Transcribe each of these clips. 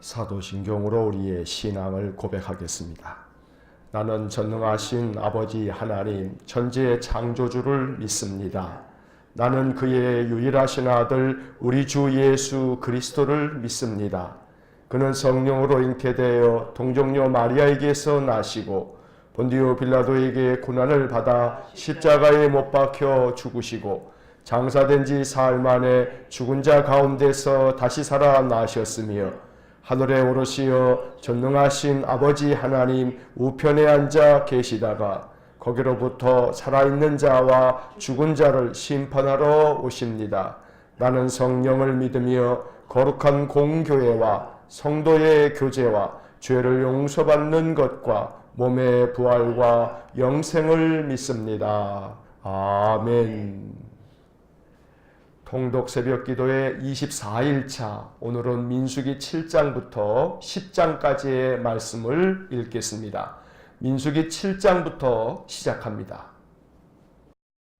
사도신경으로 우리의 신앙을 고백하겠습니다. 나는 전능하신 아버지 하나님 천지의 창조주를 믿습니다. 나는 그의 유일하신 아들 우리 주 예수 그리스도를 믿습니다. 그는 성령으로 잉태되어 동정녀 마리아에게서 나시고 본디오 빌라도에게 고난을 받아 십자가에 못 박혀 죽으시고 장사된 지 사흘 만에 죽은 자 가운데서 다시 살아나셨으며 하늘에 오르시어 전능하신 아버지 하나님 우편에 앉아 계시다가 거기로부터 살아있는 자와 죽은 자를 심판하러 오십니다. 나는 성령을 믿으며 거룩한 공교회와 성도의 교제와 죄를 용서받는 것과 몸의 부활과 영생을 믿습니다. 아멘. 통독 새벽 기도의 24일차, 오늘은 민수기 7장부터 10장까지의 말씀을 읽겠습니다. 민수기 7장부터 시작합니다.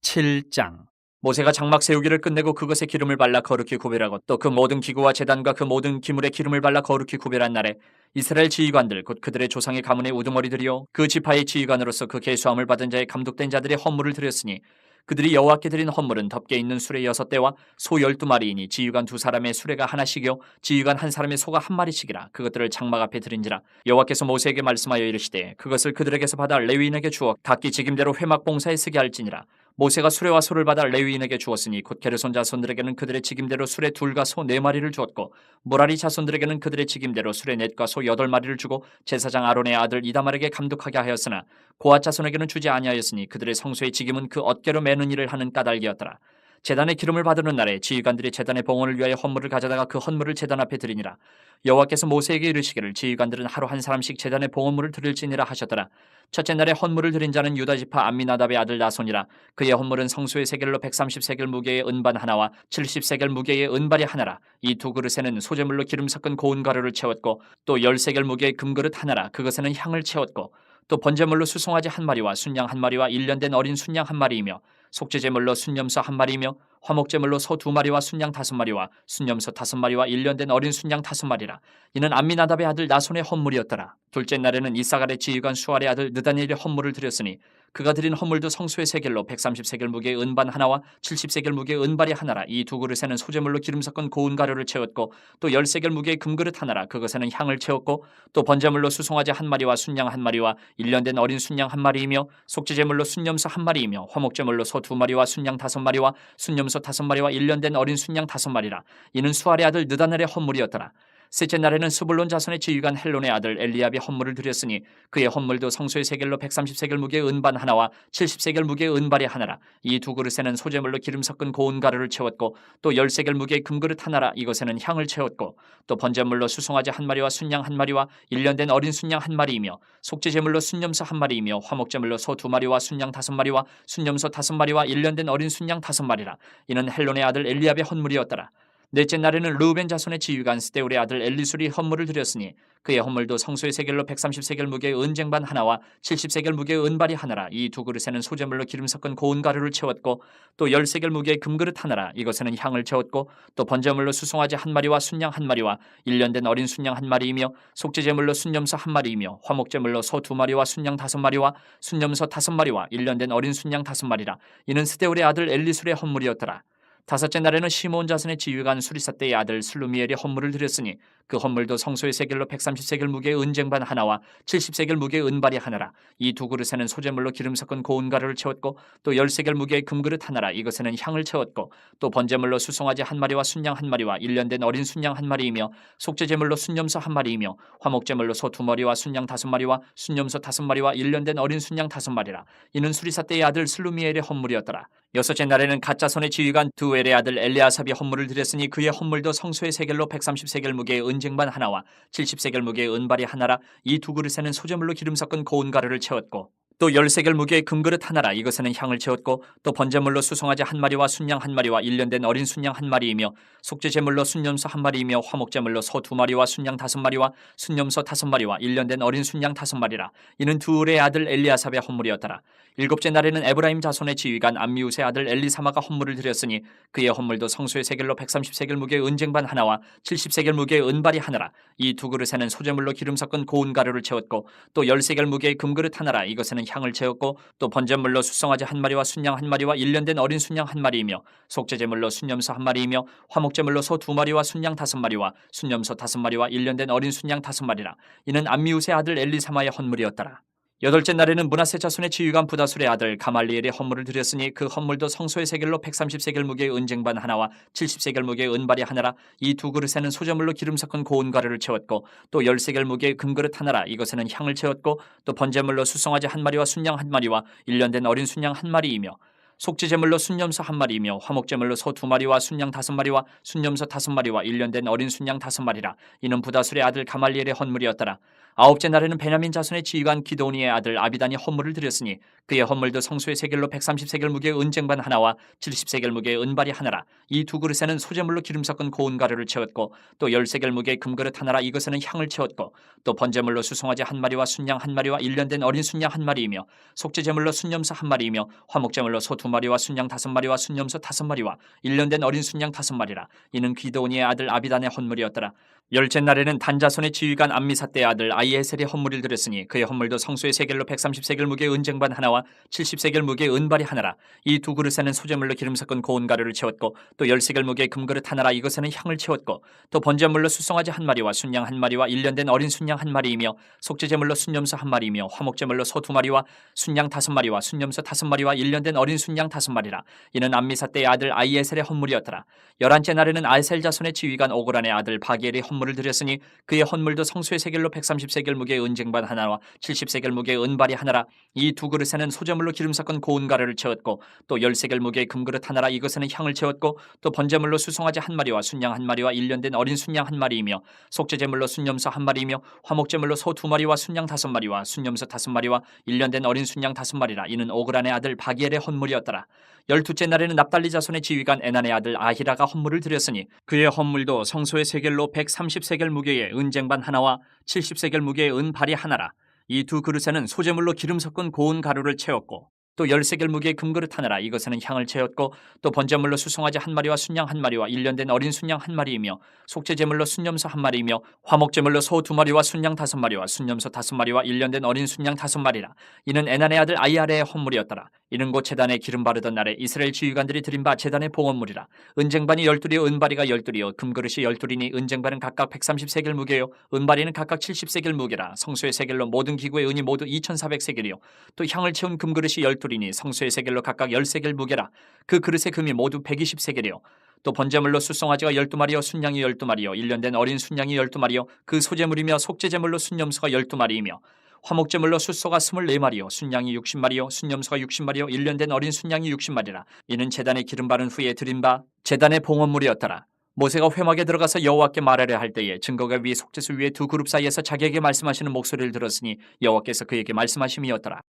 7장. 모세가 장막 세우기를 끝내고 그것에 기름을 발라 거룩히 구별하고 또 그 모든 기구와 제단과 그 모든 기물에 기름을 발라 거룩히 구별한 날에 이스라엘 지휘관들 곧 그들의 조상의 가문의 우두머리들이요 그 지파의 지휘관으로서 그 계수함을 받은 자의 감독된 자들의 헌물을 드렸으니 그들이 여호와께 드린 헌물은 덮개 있는 수레 6대와 소 12마리이니 지휘관 2사람의 수레가 하나씩이요 지휘관 1사람의 소가 1마리씩이라. 그것들을 장막 앞에 드린지라. 여호와께서 모세에게 말씀하여 이르시되 그것을 그들에게서 받아 레위인에게 주어 각기 직임대로 회막 봉사에 쓰게 할지니라. 모세가 수레와 소를 받아 레위인에게 주었으니 곧 게르손 자손들에게는 그들의 직임대로 수레 2과 소 4마리를 주었고 무라리 자손들에게는 그들의 직임대로 수레 4과 소 8마리를 주고 제사장 아론의 아들 이다말에게 감독하게 하였으나 고앗 자손에게는 주지 아니하였으니 그들의 성소의 직임은 그 어깨로 매는 일을 하는 까닭이었더라. 제단의 기름을 받으는 날에 지휘관들이 제단의 봉헌을 위하여 헌물을 가져다가 그 헌물을 제단 앞에 드리니라. 여호와께서 모세에게 이르시기를 지휘관들은 하루 한 사람씩 제단의 봉헌물을 드릴지니라 하셨더라. 첫째 날에 헌물을 드린 자는 유다 지파 암미나답의 아들 나손이라. 그의 헌물은 성소의 세겔로 130세겔 무게의 은반 하나와 70세겔 무게의 은발이 하나라. 이 두 그릇에는 소재물로 기름 섞은 고운 가루를 채웠고 또 10세겔 무게의 금그릇 하나라. 그것에는 향을 채웠고 또 번제물로 수송아지 1마리와 순양 1마리와 1년 된 어린 순양 1마리이며 속죄제물로 순염소 1마리이며 화목제물로 소 2마리와 순양 5마리와 순염소 5마리와 1년 된 어린 순양 5마리라. 이는 암미나답의 아들 나손의 헌물이었더라. 둘째 날에는 이사갈의 지휘관 수알의 아들 느다니엘의 헌물을 드렸으니 그가 드린 헌물도 성소의 세겔로 130세겔 무게의 은반 하나와 70세겔 무게의 은발이 하나라. 이 두 그릇에는 소재물로 기름 섞은 고운 가루를 채웠고 또 10세겔 무게의 금그릇 하나라. 그것에는 향을 채웠고 또 번제물로 수송아지 1마리와 순양 1마리와 1년 된 어린 순양 1마리이며 속죄제물로 순염소 1마리이며 화목제물로 소 2마리와 순양 5마리와 순염소 5마리와 1년 된 어린 순양 5마리라. 이는 수알의 아들 느다넬의 헌물이었더라. 셋째 날에는 스불론 자손의 지휘관 헬론의 아들 엘리압이 헌물을 드렸으니 그의 헌물도 성소의 세겔로 130세겔 무게의 은반 하나와 70세겔 무게의 은발이 하나라. 이 두 그릇에는 소재물로 기름 섞은 고운 가루를 채웠고 또 10세겔 무게의 금그릇 하나라. 이것에는 향을 채웠고 또 번제물로 수송아지 1마리와 순양 1마리와 1년 된 어린 순양 1마리이며 속죄제물로 순염소 1마리이며 화목제물로 소 2마리와 순양 5마리와 순염소 5마리와 1년 된 어린 순양 5마리라. 이는 헬론의 아들 엘리압의 헌물이었더라. 넷째 날에는 르우벤 자손의 지휘관 스데울의 아들 엘리술이 헌물을 드렸으니 그의 헌물도 성소의 세겔로 130세겔 무게의 은쟁반 하나와 70세겔 무게의 은발이 하나라. 이 두 그릇에는 소재물로 기름 섞은 고운 가루를 채웠고 또 10세겔 무게의 금그릇 하나라. 이것에는 향을 채웠고 또 번제물로 수송아지 1마리와 순양 1마리와 1년 된 어린 순양 1마리이며 속죄제물로 순염소 1마리이며 화목제물로 소 2마리와 순양 5마리와 순염소 5마리와 1년 된 어린 순양 5마리라. 이는 스데울의 아들 엘리술의 헌물이었더라. 다섯째 날에는 시몬 자손의 지휘관 수리사떼의 아들 슬루미엘이 헌물을 드렸으니 그 헌물도 성소의 세겔로 130세겔 무게의 은쟁반 하나와 70세겔 무게의 은발이 하나라. 이 두 그릇에는 소재물로 기름 섞은 고운 가루를 채웠고 또 10세겔 무게의 금그릇 하나라. 이것에는 향을 채웠고 또 번제물로 수송아지 1마리와 순양 1마리와 1년 된 어린 순양 1마리이며 속죄제물로 순염소 1마리이며 화목제물로 소 2마리와 순양 5마리와 순염소 5마리와 1년 된 어린 순양 5마리라. 이는 수리사떼의 아들 슬루미엘의 헌물이었더라. 여섯째 날에는 갓자손의 지휘관 두엘의 아들 엘리아삽이 헌물을 드렸으니 그의 헌물도 성소의 세겔로 130세겔 무게의 은쟁반 하나와 70세겔 무게의 은발이 하나라. 이 두 그릇에는 소재물로 기름 섞은 고운 가루를 채웠고 또 10세겔 무게의 금그릇 하나라. 이것에는 향을 채웠고 또 번제물로 수송아지 한 마리와 순양 한 마리와 1년 된 어린 순양 한 마리이며 속죄제물로 순염소 한 마리이며 화목제물로 소 2마리와 순양 5마리와 순염소 5마리와 1년 된 어린 순양 5마리라. 이는 두울의 아들 엘리아삽의 헌물이었더라. 일곱째 날에는 에브라임 자손의 지휘관 암미우스의 아들 엘리사마가 헌물을 드렸으니 그의 헌물도 성소의 세겔로 130세겔 무게의 은쟁반 하나와 70세겔 무게의 은발이 하나라. 이 두 그릇에는 소제물로 기름 섞은 고운 가루를 채웠고 또 10세겔 무게의 금그릇 하나라. 이것에는 향을 채웠고 또 번제물로 수송아지 한 마리와 순양 한 마리와 1년 된 어린 순양 한 마리이며 속죄제물로 순염소 한 마리이며 화목제물로 소 2마리와 순양 5마리와 순염소 5마리와 1년 된 어린 순양 5마리라. 이는 암미우스의 아들 엘리사마의 헌물이었더라. 여덟째 날에는 므낫세 자손의 지휘관 부다술의 아들 가말리엘의 헌물을 드렸으니 그 헌물도 성소의 세겔로 130세겔 무게의 은쟁반 하나와 70세겔 무게의 은발이 하나라. 이 두 그릇에는 소제물로 기름 섞은 고운 가루를 채웠고 또 10세겔 무게의 금그릇 하나라. 이것에는 향을 채웠고 또 번제물로 수송아지 한 마리와 순양 한 마리와 1년 된 어린 순양 한 마리이며 속죄제물로 순염소 한 마리이며 화목제물로 소 2마리와 순양 5마리와 순염소 5마리와 1년 된 어린 순양 5마리라. 이는 부다술의 아들 가말리엘의 헌물이었더라. 아홉째 날에는 베냐민 자손의 지휘관 기도니의 아들 아비단이 헌물을 드렸으니 그의 헌물도 성소의 세겔로 130세겔 무게의 은쟁반 하나와 70세겔 무게의 은발이 하나라. 이 두 그릇에는 소제물로 기름 섞은 고운 가루를 채웠고 또 10세겔 무게의 금그릇 하나라. 이것에는 향을 채웠고 또 번제물로 수송아지 한 마리와 순양 한 마리와 1년 된 어린 순양 한 마리이며 속죄제물로 순염소 한 마리이며 화목제물로 소 2마리와 순양 5마리와 순염소 5마리와 1년 된 어린 순양 5마리라. 이는 기도니의 아들 아비단의 헌물이었더라. 열째 날에는 단 자손의 지휘관 암미사대의 아들 아이에셀의 헌물을 드렸으니 그의 헌물도 성소의 세겔로 130세겔 무게의 은쟁반 하나와 70세겔 무게의 은발이 하나라. 이 두 그릇에는 소제물로 기름 섞은 고운 가루를 채웠고 또 10세겔 무게의 금그릇 하나라. 이것에는 향을 채웠고 또 번제물로 수송아지 한 마리와 순양 한 마리와 1년 된 어린 순양 한 마리이며 속죄제물로 순염소 한 마리이며 화목제물로 소 2마리와 순양 5마리와 순염소 5마리와 1년 된 어린 순양 5마리라. 이는 암미사대의 아들 아이에셀의 헌물이었더라. 열한째 날에는 아셀 자손의 지휘관 오그란의 아들 바기엘의 헌물을 드렸으니 그의 헌물도 성소의 세겔로 130세겔 무게의 은쟁반 하나와 70세겔 무게의 은발이 하나라. 이 두 그릇에는 소제물로 기름 섞은 고운 가루를 채웠고 또 10세겔 무게의 금그릇 하나라. 이것에는 향을 채웠고 또 번제물로 수송아지 한 마리와 순양 한 마리와 1년 된 어린 순양 한 마리이며 속죄제물로 순염소 한 마리이며 화목제물로 소 2마리와 순양 5마리와 순염소 5마리와 1년 된 어린 순양 5마리라. 이는 오그란의 아들 바기엘의 헌물이었더라. 열두째 날에는 납달리 자손의 지휘관 에난의 아들 아히라가 헌물을 드렸으니 그의 헌물도 성소의 세겔로 130세겔 무게의 은쟁반 하나와 70세겔 무게의 은발이 하나라. 이 두 그릇에는 소제물로 기름 섞은 고운 가루를 채웠고 또 10세겔 무게의 금그릇 하나라. 이것에는 향을 채웠고 또 번제물로 수송아지 한 마리와 순양 한 마리와 1년 된 어린 순양 한 마리이며 속죄제물로 순염소 한 마리이며 화목제물로 소 2마리와 순양 5마리와 순염소 5마리와 1년 된 어린 순양 5마리라. 이는 에난의 아들 아이아레의 헌물이었더라. 이는 곧 제단에 기름 바르던 날에 이스라엘 지휘관들이 드린 바 제단의 봉헌물이라. 은쟁반이 12이요 은바리가 12이요 금그릇이 12이니 은쟁반은 각각 130세겔 무게요 은바리는 각각 70세겔 무게라. 성소의 세겔로 모든 기구의 은이 모두 2400세겔이요 또 향을 채운 금그릇이 12이니 성소의 세겔로 각각 10세겔 무게라. 그 그릇의 금이 모두 120세겔이요 또 번제물로 수송아지가 12마리요 순양이 12마리요 1년 된 어린 순양이 12마리요 그 소제물이며 속죄제물로 순염소가 12마리이며 화목제물로 숫소가 24마리요 순양이 60마리요 순염소가 60마리요 1년 된 어린 순양이 60마리라. 이는 제단에 기름 바른 후에 드린 바 제단의 봉헌물이었더라. 모세가 회막에 들어가서 여호와께 말하려 할 때에 증거가 위 속죄소 위에 두 그룹 사이에서 자기에게 말씀하시는 목소리를 들었으니 여호와께서 그에게 말씀하심이었더라.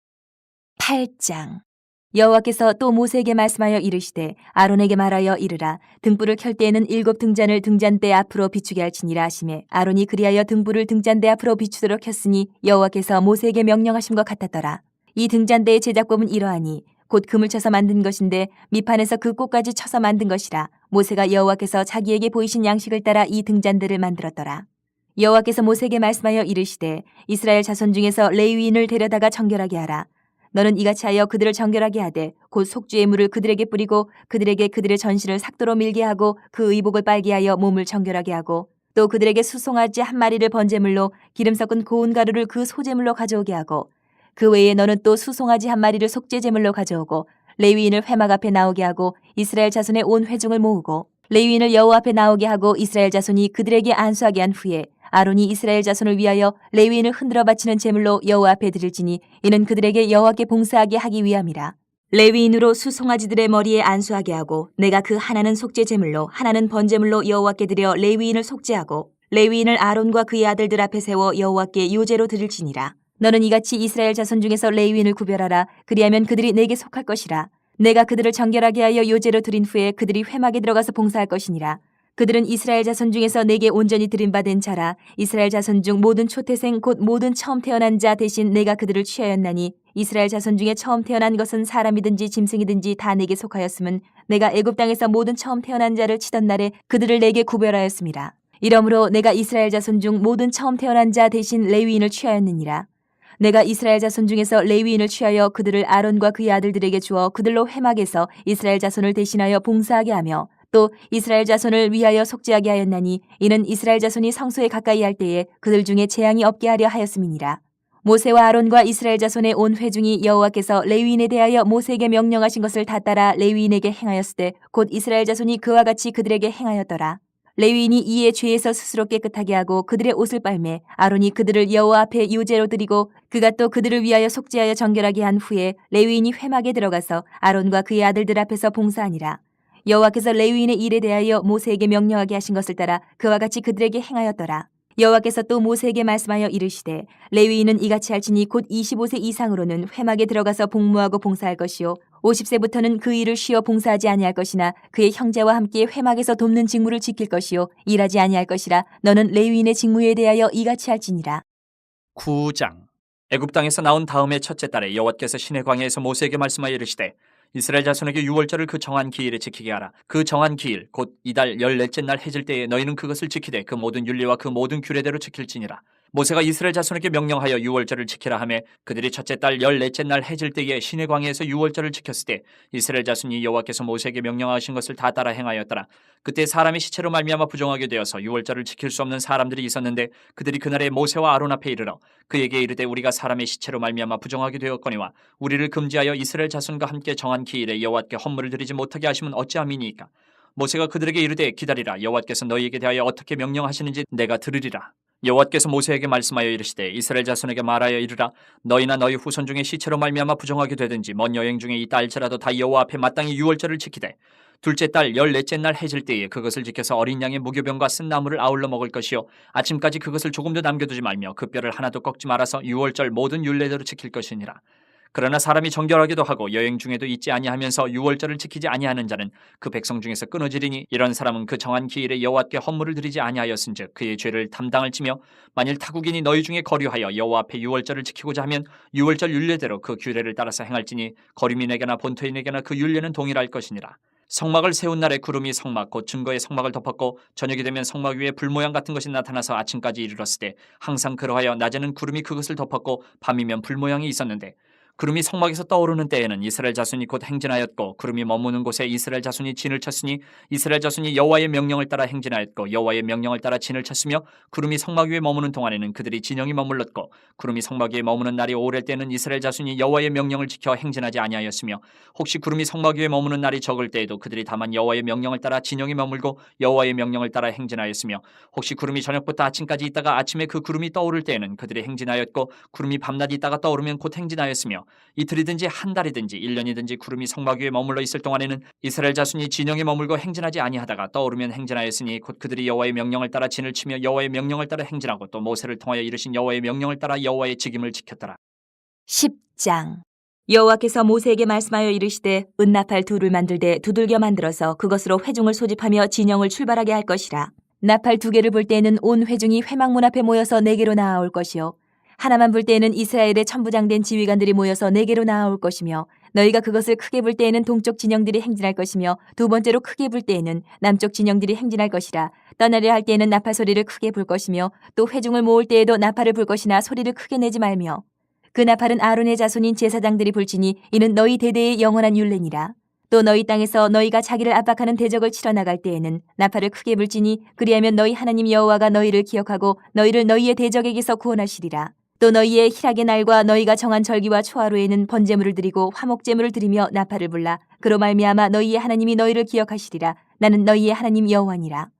8장. 여호와께서 또 모세에게 말씀하여 이르시되 아론에게 말하여 이르라. 등불을 켤 때에는 7 등잔을 등잔대 앞으로 비추게 할지니라 하시매 아론이 그리하여 등불을 등잔대 앞으로 비추도록 켰으니 여호와께서 모세에게 명령하신 것 같았더라. 이 등잔대의 제작법은 이러하니 곧 금을 쳐서 만든 것인데 밑판에서 그 꽃까지 쳐서 만든 것이라. 모세가 여호와께서 자기에게 보이신 양식을 따라 이 등잔대를 만들었더라. 여호와께서 모세에게 말씀하여 이르시되 이스라엘 자손 중에서 레위인을 데려다가 정결하게 하라. 너는 이같이 하여 그들을 정결하게 하되 곧 속죄의 물을 그들에게 뿌리고 그들에게 그들의 전신을 삭도로 밀게 하고 그 의복을 빨게 하여 몸을 정결하게 하고 또 그들에게 수송아지 한 마리를 번제물로 기름 섞은 고운 가루를 그 소제물로 가져오게 하고 그 외에 너는 또 수송아지 한 마리를 속죄제물로 가져오고 레위인을 회막 앞에 나오게 하고 이스라엘 자손의 온 회중을 모으고 레위인을 여호와 앞에 나오게 하고 이스라엘 자손이 그들에게 안수하게 한 후에 아론이 이스라엘 자손을 위하여 레위인을 흔들어 바치는 제물로 여호와 앞에 드릴지니 이는 그들에게 여호와께 봉사하게 하기 위함이라. 레위인으로 수송아지들의 머리에 안수하게 하고 내가 그 하나는 속죄 제물로 하나는 번제물로 여호와께 드려 레위인을 속죄하고 레위인을 아론과 그의 아들들 앞에 세워 여호와께 요제로 드릴지니라. 너는 이같이 이스라엘 자손 중에서 레위인을 구별하라. 그리하면 그들이 내게 속할 것이라. 내가 그들을 정결하게 하여 요제로 드린 후에 그들이 회막에 들어가서 봉사할 것이니라. 그들은 이스라엘 자손 중에서 내게 온전히 드림받은 자라. 이스라엘 자손 중 모든 초태생 곧 모든 처음 태어난 자 대신 내가 그들을 취하였나니 이스라엘 자손 중에 처음 태어난 것은 사람이든지 짐승이든지 다 내게 속하였음은 내가 애굽 땅에서 모든 처음 태어난 자를 치던 날에 그들을 내게 구별하였음이라. 이러므로 내가 이스라엘 자손 중 모든 처음 태어난 자 대신 레위인을 취하였느니라. 내가 이스라엘 자손 중에서 레위인을 취하여 그들을 아론과 그의 아들들에게 주어 그들로 회막에서 이스라엘 자손을 대신하여 봉사하게 하며 또 이스라엘 자손을 위하여 속죄하게 하였나니 이는 이스라엘 자손이 성소에 가까이 할 때에 그들 중에 재앙이 없게 하려 하였음이니라. 모세와 아론과 이스라엘 자손의 온 회중이 여호와께서 레위인에 대하여 모세에게 명령하신 것을 다 따라 레위인에게 행하였으되 곧 이스라엘 자손이 그와 같이 그들에게 행하였더라. 레위인이 이에 죄에서 스스로 깨끗하게 하고 그들의 옷을 빨매 아론이 그들을 여호와 앞에 유제로 드리고 그가 또 그들을 위하여 속죄하여 정결하게 한 후에 레위인이 회막에 들어가서 아론과 그의 아들들 앞에서 봉사하니라. 여호와께서 레위인의 일에 대하여 모세에게 명령하게 하신 것을 따라 그와 같이 그들에게 행하였더라. 여호와께서 또 모세에게 말씀하여 이르시되 레위인은 이같이 할지니 곧 25세 이상으로는 회막에 들어가서 복무하고 봉사할 것이요 50세부터는 그 일을 쉬어 봉사하지 아니할 것이나 그의 형제와 함께 회막에서 돕는 직무를 지킬 것이요 일하지 아니할 것이라. 너는 레위인의 직무에 대하여 이같이 할지니라. 9장. 애굽 땅에서 나온 다음에 첫째 달에 여호와께서 시내 광야에서 모세에게 말씀하여 이르시되 이스라엘 자손에게 유월절을 그 정한 기일에 지키게 하라. 그 정한 기일 곧 이달 14째 날 해질 때에 너희는 그것을 지키되 그 모든 율례와 그 모든 규례대로 지킬지니라. 모세가 이스라엘 자손에게 명령하여 유월절을 지키라 하매 그들이 첫째 달 14째 날 해질 때에 시내 광야에서 유월절을 지켰을 때 이스라엘 자손이 여호와께서 모세에게 명령하신 것을 다 따라 행하였더라. 그때 사람이 시체로 말미암아 부정하게 되어서 유월절을 지킬 수 없는 사람들이 있었는데 그들이 그날에 모세와 아론 앞에 이르러 그에게 이르되 우리가 사람의 시체로 말미암아 부정하게 되었거니와 우리를 금지하여 이스라엘 자손과 함께 정한 기일에 여호와께 헌물을 드리지 못하게 하시면 어찌함이니이까. 모세가 그들에게 이르되 기다리라. 여호와께서 너희에게 대하여 어떻게 명령하시는지 내가 들으리라. 여호와께서 모세에게 말씀하여 이르시되 이스라엘 자손에게 말하여 이르라. 너희나 너희 후손 중에 시체로 말미암아 부정하게 되든지 먼 여행 중에 있다 할지라도 다 여호와 앞에 마땅히 유월절을 지키되 둘째 달 14째 날 해질 때에 그것을 지켜서 어린 양의 무교병과 쓴 나물을 아울러 먹을 것이요 아침까지 그것을 조금도 남겨두지 말며 그 뼈를 하나도 꺾지 말아서 유월절 모든 율례대로 지킬 것이니라. 그러나 사람이 정결하기도 하고 여행 중에도 있지 아니하면서 유월절을 지키지 아니하는 자는 그 백성 중에서 끊어지리니 이런 사람은 그 정한 기일에 여호와께 헌물을 드리지 아니하였은즉 그의 죄를 담당을 지며 만일 타국인이 너희 중에 거류하여 여호와 앞에 유월절을 지키고자 하면 유월절 율례대로 그 규례를 따라서 행할지니 거류민에게나 본토인에게나 그 율례는 동일할 것이니라. 성막을 세운 날에 구름이 성막 곧 증거의 성막을 덮었고 저녁이 되면 성막 위에 불 모양 같은 것이 나타나서 아침까지 이르렀을 때 항상 그러하여 낮에는 구름이 그것을 덮었고 밤이면 불 모양이 있었는데 구름이 성막에서 떠오르는 때에는 이스라엘 자손이 곧 행진하였고 구름이 머무는 곳에 이스라엘 자손이 진을 쳤으니 이스라엘 자손이 여호와의 명령을 따라 행진하였고 여호와의 명령을 따라 진을 쳤으며 구름이 성막 위에 머무는 동안에는 그들이 진영이 머물렀고 구름이 성막 위에 머무는 날이 오래 때는 이스라엘 자손이 여호와의 명령을 지켜 행진하지 아니하였으며 혹시 구름이 성막 위에 머무는 날이 적을 때에도 그들이 다만 여호와의 명령을 따라 진영이 머물고 여호와의 명령을 따라 행진하였으며 혹시 구름이 저녁부터 아침까지 있다가 아침에 그 구름이 떠오를 때에는 그들이 행진하였고 구름이 밤낮 있다가 떠오르면 곧 행진하였으며 이틀이든지 한 달이든지 1년이든지 구름이 성막 위에 머물러 있을 동안에는 이스라엘 자손이 진영에 머물고 행진하지 아니하다가 떠오르면 행진하였으니 곧 그들이 여호와의 명령을 따라 진을 치며 여호와의 명령을 따라 행진하고 또 모세를 통하여 이르신 여호와의 명령을 따라 여호와의 직임을 지켰더라. 10장. 여호와께서 모세에게 말씀하여 이르시되 은나팔 둘을 만들되 두들겨 만들어서 그것으로 회중을 소집하며 진영을 출발하게 할 것이라. 나팔 2개를 불 때에는 온 회중이 회막문 앞에 모여서 내게로 나아올 것이요 하나만 불 때에는 이스라엘의 천부장된 지휘관들이 모여서 내게로 나아올 것이며 너희가 그것을 크게 불 때에는 동쪽 진영들이 행진할 것이며 두 번째로 크게 불 때에는 남쪽 진영들이 행진할 것이라. 떠나려 할 때에는 나팔 소리를 크게 불 것이며 또 회중을 모을 때에도 나팔을 불 것이나 소리를 크게 내지 말며 그 나팔은 아론의 자손인 제사장들이 불지니 이는 너희 대대의 영원한 율례니라. 또 너희 땅에서 너희가 자기를 압박하는 대적을 치러 나갈 때에는 나팔을 크게 불지니 그리하면 너희 하나님 여호와가 너희를 기억하고 너희를 너희의 대적에게서 구원하시리라. 또 너희의 희락의 날과 너희가 정한 절기와 초하루에는 번제물을 드리고 화목제물을 드리며 나팔을 불라. 그로 말미암아 너희의 하나님이 너희를 기억하시리라. 나는 너희의 하나님 여호와니라.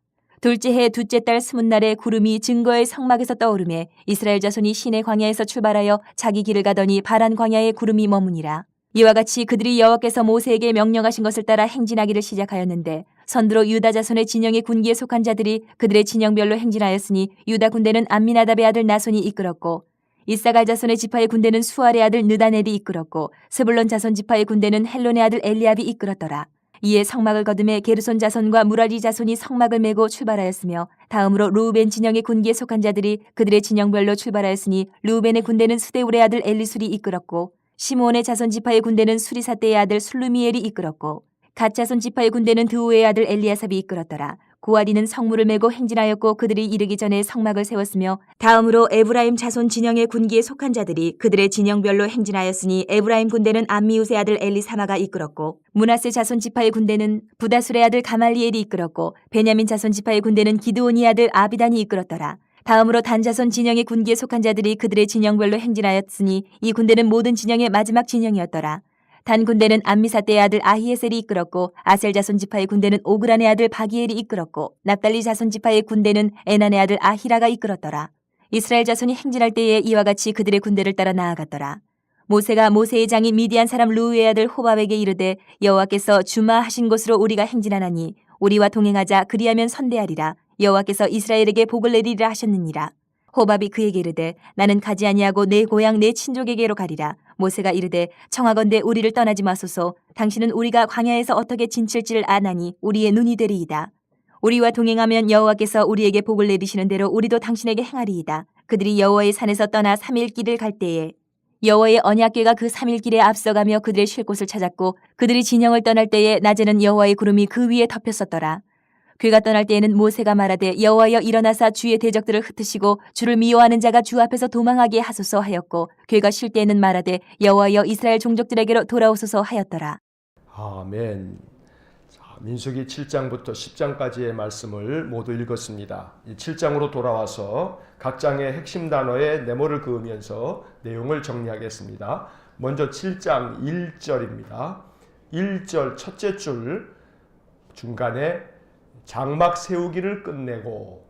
둘째 해 둘째 달 20날에 구름이 증거의 성막에서 떠오르매 이스라엘 자손이 시내 광야에서 출발하여 자기 길을 가더니 바란 광야에 구름이 머무니라. 이와 같이 그들이 여호와께서 모세에게 명령하신 것을 따라 행진하기를 시작하였는데 선두로 유다 자손의 진영의 군기에 속한 자들이 그들의 진영별로 행진하였으니 유다 군대는 암미나답의 아들 나손이 이끌었고 이사갈 자손의 지파의 군대는 수알의 아들 느다넬이 이끌었고 스불론 자손 지파의 군대는 헬론의 아들 엘리압이 이끌었더라. 이에 성막을 거두매 게르손 자손과 무라리 자손이 성막을 메고 출발하였으며 다음으로 루우벤 진영의 군기에 속한 자들이 그들의 진영별로 출발하였으니 루우벤의 군대는 스데울의 아들 엘리술이 이끌었고 시므온의 자손 지파의 군대는 수리사떼의 아들 술루미엘이 이끌었고 갓 자손 지파의 군대는 드우의 아들 엘리아삽이 이끌었더라. 고아리는 성문을 메고 행진하였고 그들이 이르기 전에 성막을 세웠으며 다음으로 에브라임 자손 진영의 군기에 속한 자들이 그들의 진영별로 행진하였으니 에브라임 군대는 암미우스의 아들 엘리사마가 이끌었고 므낫세 자손 지파의 군대는 부다술의 아들 가말리엘이 이끌었고 베냐민 자손 지파의 군대는 기드온의 아들 아비단이 이끌었더라. 다음으로 단 자손 진영의 군기에 속한 자들이 그들의 진영별로 행진하였으니 이 군대는 모든 진영의 마지막 진영이었더라. 단 군대는 암미사떼의 아들 아히에셀이 이끌었고 아셀 자손 지파의 군대는 오그란의 아들 바기엘이 이끌었고 납달리 자손 지파의 군대는 에난의 아들 아히라가 이끌었더라. 이스라엘 자손이 행진할 때에 이와 같이 그들의 군대를 따라 나아갔더라. 모세가 모세의 장인 미디안 사람 루우의 아들 호밥에게 이르되 여호와께서 주마하신 곳으로 우리가 행진하나니 우리와 동행하자 그리하면 선대하리라. 여호와께서 이스라엘에게 복을 내리리라 하셨느니라. 호밥이 그에게 이르되 나는 가지 아니하고 내 고향 내 친족에게로 가리라. 모세가 이르되 청하건대 우리를 떠나지 마소서. 당신은 우리가 광야에서 어떻게 진칠지를 아나니 우리의 눈이 되리이다. 우리와 동행하면 여호와께서 우리에게 복을 내리시는 대로 우리도 당신에게 행하리이다. 그들이 여호와의 산에서 떠나 3일 길을 갈 때에 여호와의 언약궤가 그 3일 길에 앞서가며 그들의 쉴 곳을 찾았고 그들이 진영을 떠날 때에 낮에는 여호와의 구름이 그 위에 덮였었더라. 괴가 떠날 때에는 모세가 말하되 여호와여 일어나사 주의 대적들을 흩으시고 주를 미워하는 자가 주 앞에서 도망하게 하소서 하였고 괴가 쉴 때에는 말하되 여호와여 이스라엘 종족들에게로 돌아오소서 하였더라. 아멘. 자, 민수기 7장부터 10장까지의 말씀을 모두 읽었습니다. 이 7장으로 돌아와서 각 장의 핵심 단어에 네모를 그으면서 내용을 정리하겠습니다. 먼저 7장 1절입니다. 1절 첫째 줄 중간에 장막 세우기를 끝내고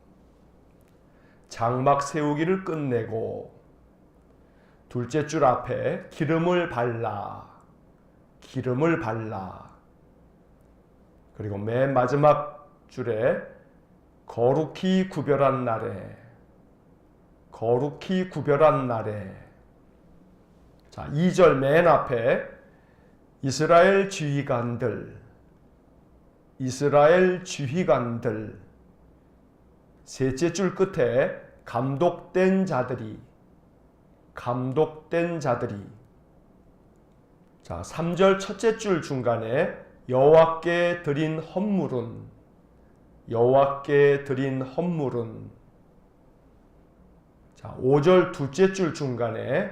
둘째 줄 앞에 기름을 발라 그리고 맨 마지막 줄에 거룩히 구별한 날에 자 2절 맨 앞에 이스라엘 지휘관들 셋째 줄 끝에 감독된 자들이 자 3절 첫째 줄 중간에 여호와께 드린 헌물은 자 5절 둘째 줄 중간에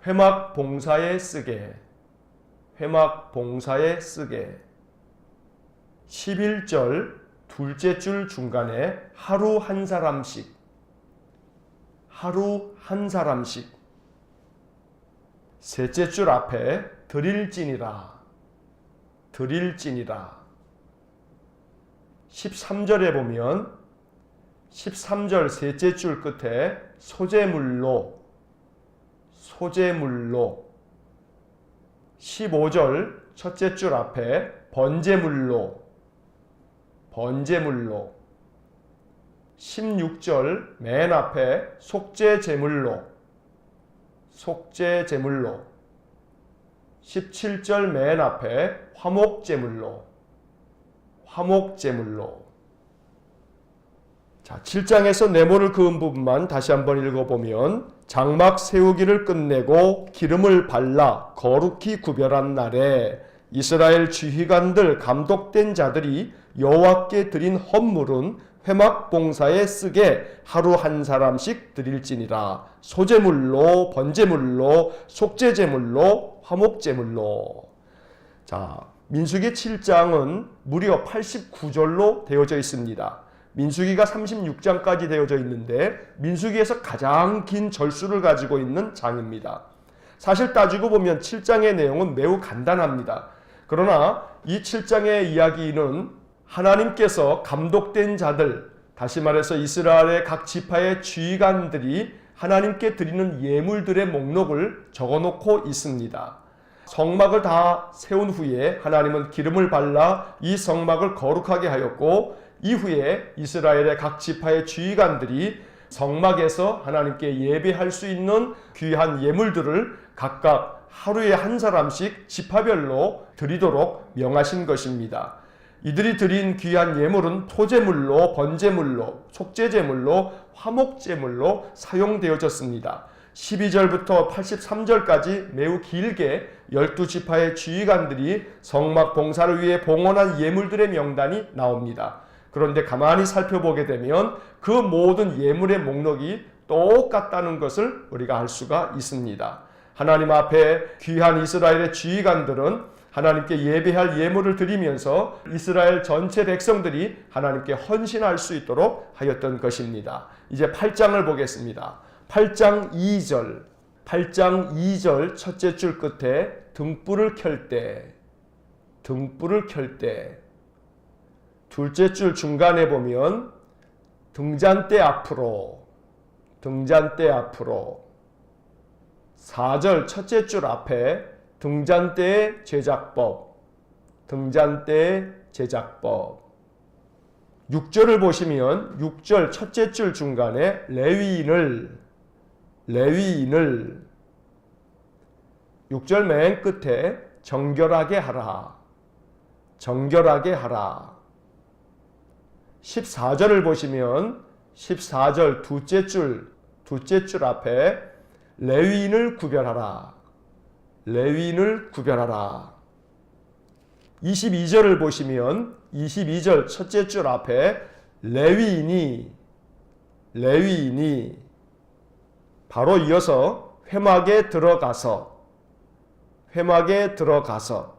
회막 봉사에 쓰게 11절 둘째 줄 중간에 하루 한 사람씩 셋째 줄 앞에 드릴지니라 13절에 보면 13절 셋째 줄 끝에 소재물로 15절 첫째 줄 앞에 번제물로 16절 맨 앞에 속죄제물로 17절 맨 앞에 화목제물로 자 7장에서 네모를 그은 부분만 다시 한번 읽어보면 장막 세우기를 끝내고 기름을 발라 거룩히 구별한 날에 이스라엘 지휘관들 감독된 자들이 여호와께 드린 헌물은 회막 봉사에 쓰게 하루 한 사람씩 드릴지니라. 소제물로, 번제물로, 속죄제물로, 화목제물로. 자, 민수기 7장은 무려 89절로 되어져 있습니다. 민수기가 36장까지 되어져 있는데 민수기에서 가장 긴 절수를 가지고 있는 장입니다. 사실 따지고 보면 7장의 내용은 매우 간단합니다. 그러나 이 7장의 이야기는 하나님께서 감독된 자들, 다시 말해서 이스라엘의 각 지파의 지휘관들이 하나님께 드리는 예물들의 목록을 적어놓고 있습니다. 성막을 다 세운 후에 하나님은 기름을 발라 이 성막을 거룩하게 하였고, 이후에 이스라엘의 각 지파의 지휘관들이 성막에서 하나님께 예배할 수 있는 귀한 예물들을 각각 하루에 한 사람씩 지파별로 드리도록 명하신 것입니다. 이들이 드린 귀한 예물은 토제물로, 번제물로, 속죄제물로, 화목제물로 사용되어졌습니다. 12절부터 83절까지 매우 길게 12지파의 지휘관들이 성막 봉사를 위해 봉헌한 예물들의 명단이 나옵니다. 그런데 가만히 살펴보게 되면 그 모든 예물의 목록이 똑같다는 것을 우리가 알 수가 있습니다. 하나님 앞에 귀한 이스라엘의 지휘관들은 하나님께 예배할 예물을 드리면서 이스라엘 전체 백성들이 하나님께 헌신할 수 있도록 하였던 것입니다. 이제 8장을 보겠습니다. 8장 2절 첫째 줄 끝에 등불을 켤 때, 둘째 줄 중간에 보면 등잔대 앞으로, 4절 첫째 줄 앞에 등잔대의 제작법, 6절을 보시면 6절 첫째 줄 중간에 레위인을 6절 맨 끝에 정결하게 하라. 14절을 보시면 14절 둘째 줄 앞에 레위인을 구별하라. 22절을 보시면 22절 첫째 줄 앞에 레위인이 바로 이어서 회막에 들어가서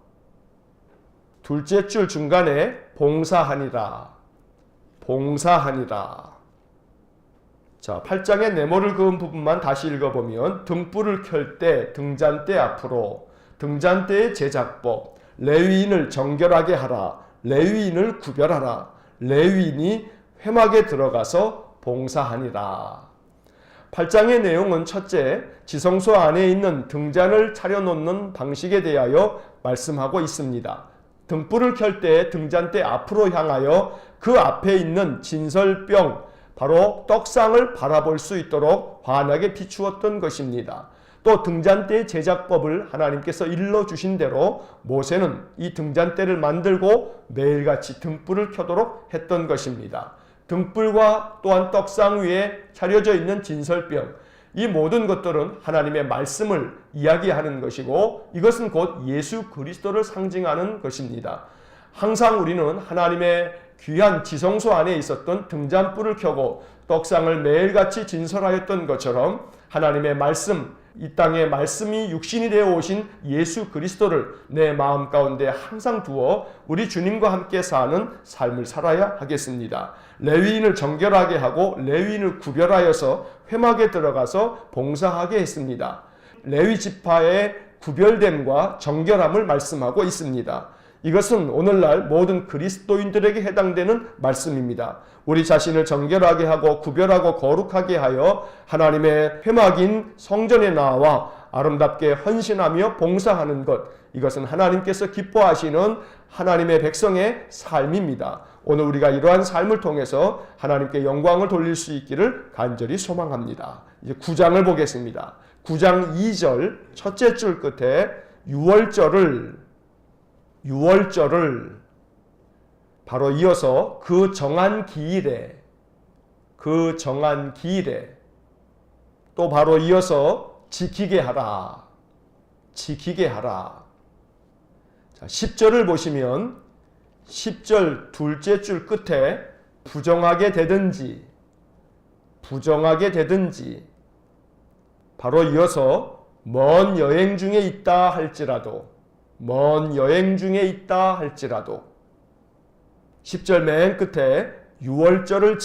둘째 줄 중간에 봉사하니라. 자, 8장의 네모를 그은 부분만 다시 읽어보면 등불을 켤 때 등잔대 앞으로, 등잔대의 제작법, 레위인을 정결하게 하라, 레위인을 구별하라, 레위인이 회막에 들어가서 봉사하니라. 8장의 내용은 첫째, 지성소 안에 있는 등잔을 차려놓는 방식에 대하여 말씀하고 있습니다. 등불을 켤 때 등잔대 앞으로 향하여 그 앞에 있는 진설병, 바로 떡상을 바라볼 수 있도록 환하게 비추었던 것입니다. 또 등잔대의 제작법을 하나님께서 일러주신 대로 모세는 이 등잔대를 만들고 매일같이 등불을 켜도록 했던 것입니다. 등불과 또한 떡상 위에 차려져 있는 진설병, 이 모든 것들은 하나님의 말씀을 이야기하는 것이고 이것은 곧 예수 그리스도를 상징하는 것입니다. 항상 우리는 하나님의 귀한 지성소 안에 있었던 등잔불을 켜고 떡상을 매일같이 진설하였던 것처럼 하나님의 말씀, 이 땅에 말씀이 육신이 되어 오신 예수 그리스도를 내 마음 가운데 항상 두어 우리 주님과 함께 사는 삶을 살아야 하겠습니다. 레위인을 정결하게 하고 레위인을 구별하여서 회막에 들어가서 봉사하게 했습니다. 레위 지파의 구별됨과 정결함을 말씀하고 있습니다. 이것은 오늘날 모든 그리스도인들에게 해당되는 말씀입니다. 우리 자신을 정결하게 하고 구별하고 거룩하게 하여 하나님의 회막인 성전에 나와 아름답게 헌신하며 봉사하는 것, 이것은 하나님께서 기뻐하시는 하나님의 백성의 삶입니다. 오늘 우리가 이러한 삶을 통해서 하나님께 영광을 돌릴 수 있기를 간절히 소망합니다. 이제 9장을 보겠습니다. 9장 2절 첫째 줄 끝에 유월절을 바로 이어서 그 정한 기일에 또 바로 이어서 지키게 하라. 자, 10절을 보시면 10절 둘째 줄 끝에 부정하게 되든지 바로 이어서 먼 여행 중에 있다 할지라도 10절 맨 끝에 유월절을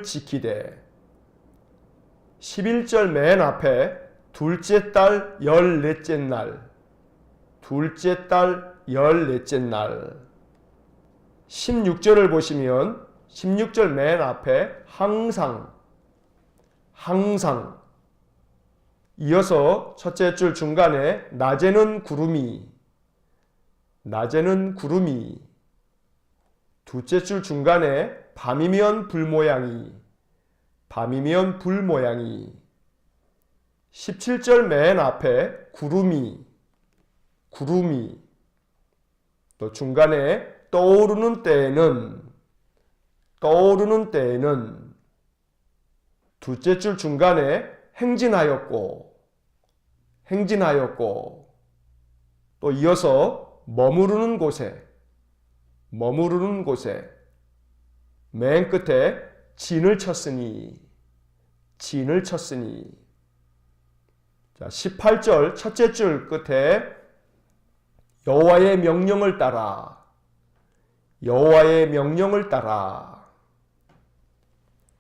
지키되 11절 맨 앞에 둘째 달 열넷째 날 16절을 보시면 16절 맨 앞에 항상 이어서 첫째 줄 중간에 낮에는 구름이 둘째 줄 중간에 밤이면 불 모양이, 밤이면 불 모양이. 17절 맨 앞에 구름이, 구름이. 또 중간에 떠오르는 때에는, 떠오르는 때에는. 둘째 줄 중간에 행진하였고, 행진하였고. 또 이어서 머무르는 곳에, 머무르는 곳에. 맨 끝에 진을 쳤으니, 진을 쳤으니. 자, 18절 첫째 줄 끝에 여호와의 명령을 따라, 여호와의 명령을 따라.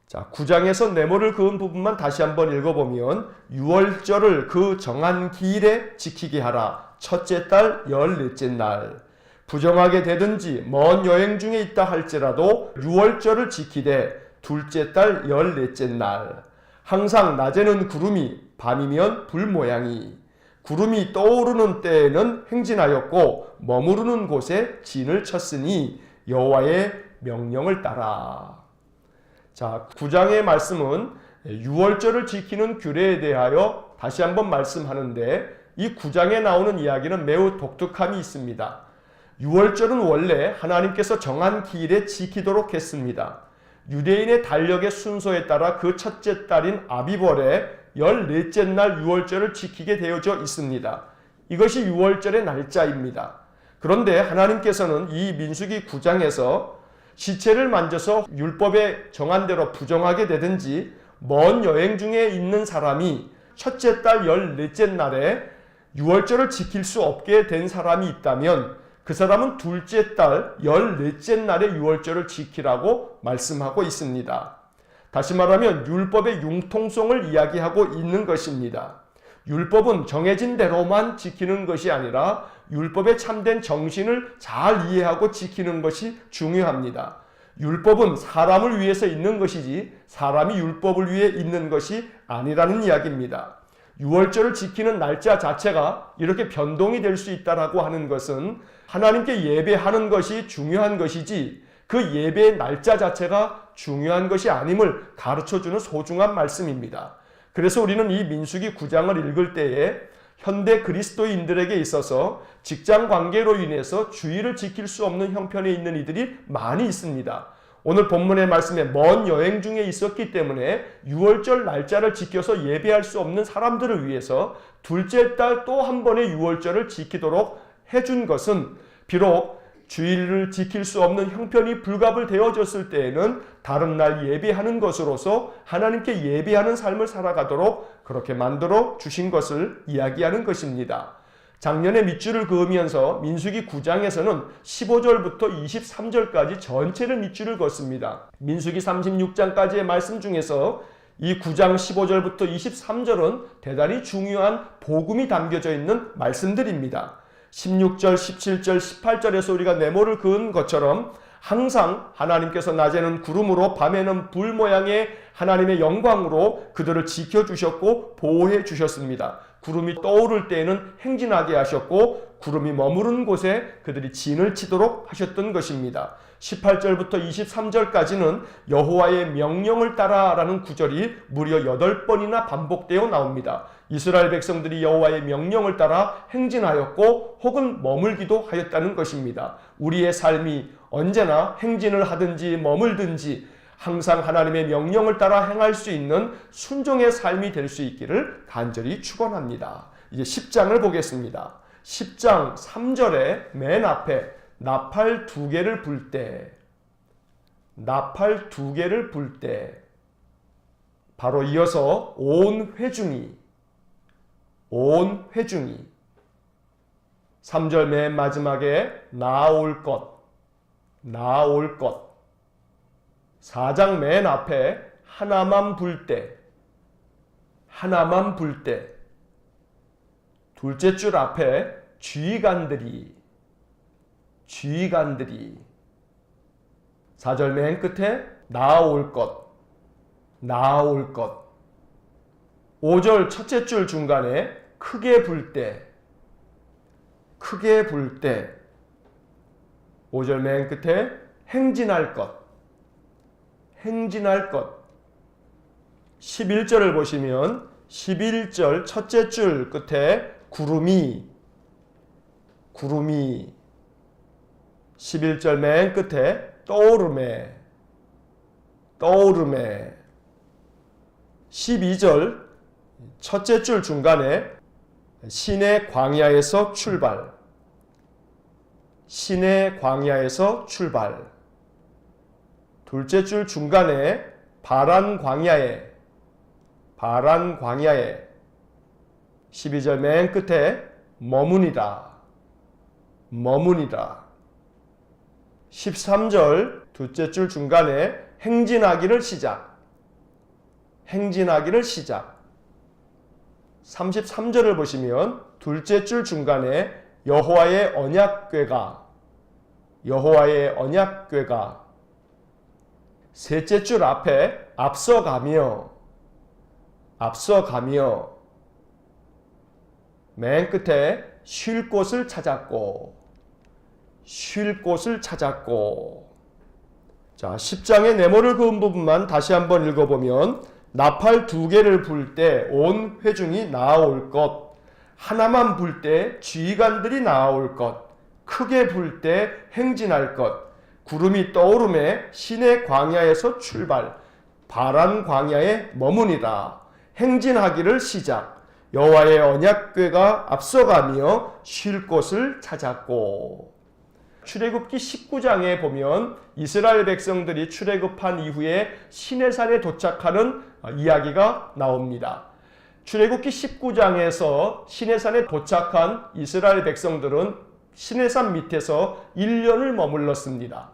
자, 9장에서 네모를 그은 부분만 다시 한번 읽어보면 유월절을 그 정한 기일에 지키게 하라. 첫째 달 14째 날. 부정하게 되든지 먼 여행 중에 있다 할지라도 유월절을 지키되 둘째 달 14째 날. 항상 낮에는 구름이, 밤이면 불 모양이. 구름이 떠오르는 때에는 행진하였고 머무르는 곳에 진을 쳤으니 여호와의 명령을 따라. 자, 9장의 말씀은 유월절을 지키는 규례에 대하여 다시 한번 말씀하는데 이 9장에 나오는 이야기는 매우 독특함이 있습니다. 유월절은 원래 하나님께서 정한 기일에 지키도록 했습니다. 유대인의 달력의 순서에 따라 그 첫째 달인 아비벌의 14째 날 유월절을 지키게 되어져 있습니다. 이것이 유월절의 날짜입니다. 그런데 하나님께서는 이 민수기 9장에서 시체를 만져서 율법에 정한 대로 부정하게 되든지 먼 여행 중에 있는 사람이 첫째 달 14째 날에 유월절을 지킬 수 없게 된 사람이 있다면 그 사람은 둘째 달 14째 날에 유월절을 지키라고 말씀하고 있습니다. 다시 말하면 율법의 융통성을 이야기하고 있는 것입니다. 율법은 정해진 대로만 지키는 것이 아니라 율법의 참된 정신을 잘 이해하고 지키는 것이 중요합니다. 율법은 사람을 위해서 있는 것이지 사람이 율법을 위해 있는 것이 아니라는 이야기입니다. 유월절을 지키는 날짜 자체가 이렇게 변동이 될 수 있다라고 하는 것은 하나님께 예배하는 것이 중요한 것이지 그 예배의 날짜 자체가 중요한 것이 아님을 가르쳐주는 소중한 말씀입니다. 그래서 우리는 이 민수기 9장을 읽을 때에 현대 그리스도인들에게 있어서 직장 관계로 인해서 주의를 지킬 수 없는 형편에 있는 이들이 많이 있습니다. 오늘 본문의 말씀에 먼 여행 중에 있었기 때문에 유월절 날짜를 지켜서 예배할 수 없는 사람들을 위해서 둘째 달 또 한 번의 유월절을 지키도록 해준 것은 비록 주일을 지킬 수 없는 형편이 불가불되어졌을 때에는 다른 날 예배하는 것으로서 하나님께 예배하는 삶을 살아가도록 그렇게 만들어 주신 것을 이야기하는 것입니다. 작년에 밑줄을 그으면서 민수기 9장에서는 15절부터 23절까지 전체를 밑줄을 그었습니다. 민수기 36장까지의 말씀 중에서 이 9장 15절부터 23절은 대단히 중요한 복음이 담겨져 있는 말씀들입니다. 16절, 17절, 18절에서 우리가 네모를 그은 것처럼 항상 하나님께서 낮에는 구름으로 밤에는 불 모양의 하나님의 영광으로 그들을 지켜주셨고 보호해 주셨습니다. 구름이 떠오를 때에는 행진하게 하셨고 구름이 머무르는 곳에 그들이 진을 치도록 하셨던 것입니다. 18절부터 23절까지는 여호와의 명령을 따라라는 구절이 무려 8번이나 반복되어 나옵니다. 이스라엘 백성들이 여호와의 명령을 따라 행진하였고 혹은 머물기도 하였다는 것입니다. 우리의 삶이 언제나 행진을 하든지 머물든지 항상 하나님의 명령을 따라 행할 수 있는 순종의 삶이 될 수 있기를 간절히 축원합니다. 이제 10장을 보겠습니다. 10장 3절에 맨 앞에 나팔 2개를 불 때, 나팔 2개를 불 때, 바로 이어서 온 회중이, 온 회중이, 3절 맨 마지막에 나올 것, 나올 것, 4장 맨 앞에 하나만 불 때, 하나만 불 때, 둘째 줄 앞에 지휘관들이, 지휘관들이, 4절 맨 끝에 나올 것, 나올 것, 5절 첫째 줄 중간에 크게 불 때, 크게 불 때, 5절 맨 끝에 행진할 것, 행진할 것. 11절을 보시면 11절 첫째 줄 끝에 구름이 11절 맨 끝에 떠오르매 12절 첫째 줄 중간에 신의 광야에서 출발 둘째 줄 중간에 바란 광야에 12절 맨 끝에 머무니라 13절 둘째 줄 중간에 행진하기를 시작 33절을 보시면 둘째 줄 중간에 여호와의 언약궤가 셋째 줄 앞에 앞서가며 맨 끝에 쉴 곳을 찾았고 자, 10장의 네모를 그은 부분만 다시 한번 읽어보면 나팔 2개를 불 때 온 회중이 나아올 것, 하나만 불 때 지휘관들이 나아올 것, 크게 불 때 행진할 것, 구름이 떠오르매 신의 광야에서 출발, 바란 광야에 머무니라, 행진하기를 시작, 여호와의 언약궤가 앞서가며 쉴 곳을 찾았고. 출애굽기 19장에 보면 이스라엘 백성들이 출애굽한 이후에 시내산에 도착하는 이야기가 나옵니다. 출애굽기 19장에서 시내산에 도착한 이스라엘 백성들은 시내산 밑에서 1년을 머물렀습니다.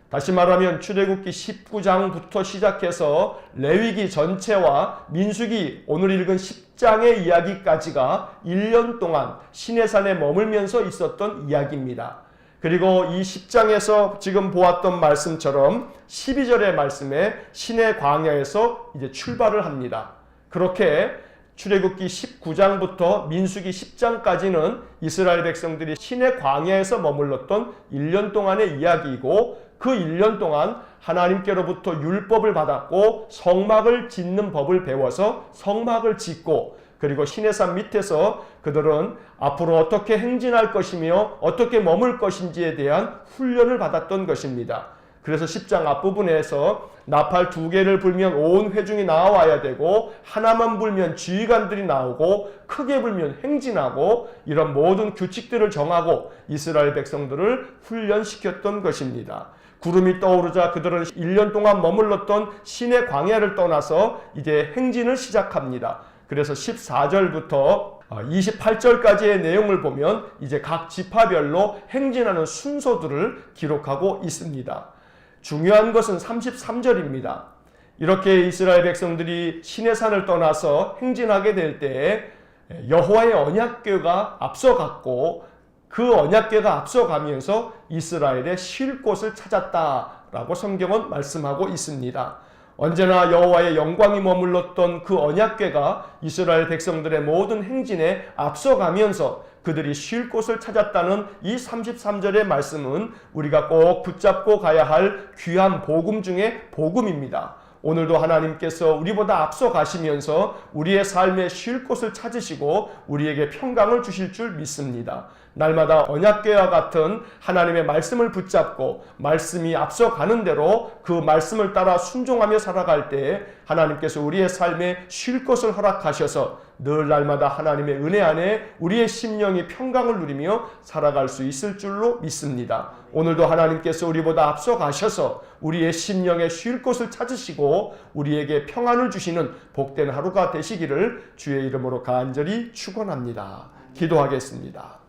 다시 말하면 출애굽기 19장부터 시작해서 레위기 전체와 민수기 오늘 읽은 10장의 이야기까지가 1년 동안 시내산에 머물면서 있었던 이야기입니다. 그리고 이 10장에서 지금 보았던 말씀처럼 12절의 말씀에 신의 광야에서 이제 출발을 합니다. 그렇게 출애굽기 19장부터 민수기 10장까지는 이스라엘 백성들이 신의 광야에서 머물렀던 1년 동안의 이야기이고, 그 1년 동안 하나님께로부터 율법을 받았고 성막을 짓는 법을 배워서 성막을 짓고, 그리고 시내산 밑에서 그들은 앞으로 어떻게 행진할 것이며 어떻게 머물 것인지에 대한 훈련을 받았던 것입니다. 그래서 10장 앞부분에서 나팔 2개를 불면 온 회중이 나와야 되고, 하나만 불면 지휘관들이 나오고, 크게 불면 행진하고, 이런 모든 규칙들을 정하고 이스라엘 백성들을 훈련시켰던 것입니다. 구름이 떠오르자 그들은 1년 동안 머물렀던 신의 광야를 떠나서 이제 행진을 시작합니다. 그래서 14절부터 28절까지의 내용을 보면 이제 각 지파별로 행진하는 순서들을 기록하고 있습니다. 중요한 것은 33절입니다. 이렇게 이스라엘 백성들이 시내산을 떠나서 행진하게 될 때에 여호와의 언약궤가 앞서갔고, 그 언약궤가 앞서가면서 이스라엘의 쉴 곳을 찾았다라고 성경은 말씀하고 있습니다. 언제나 여호와의 영광이 머물렀던 그 언약궤가 이스라엘 백성들의 모든 행진에 앞서가면서 그들이 쉴 곳을 찾았다는 이 33절의 말씀은 우리가 꼭 붙잡고 가야 할 귀한 복음 중에 복음입니다. 오늘도 하나님께서 우리보다 앞서 가시면서 우리의 삶에 쉴 곳을 찾으시고 우리에게 평강을 주실 줄 믿습니다. 날마다 언약궤와 같은 하나님의 말씀을 붙잡고 말씀이 앞서가는 대로 그 말씀을 따라 순종하며 살아갈 때 하나님께서 우리의 삶에 쉴 곳을 허락하셔서 늘 날마다 하나님의 은혜 안에 우리의 심령이 평강을 누리며 살아갈 수 있을 줄로 믿습니다. 오늘도 하나님께서 우리보다 앞서 가셔서 우리의 심령에 쉴 곳을 찾으시고 우리에게 평안을 주시는 복된 하루가 되시기를 주의 이름으로 간절히 축원합니다. 기도하겠습니다.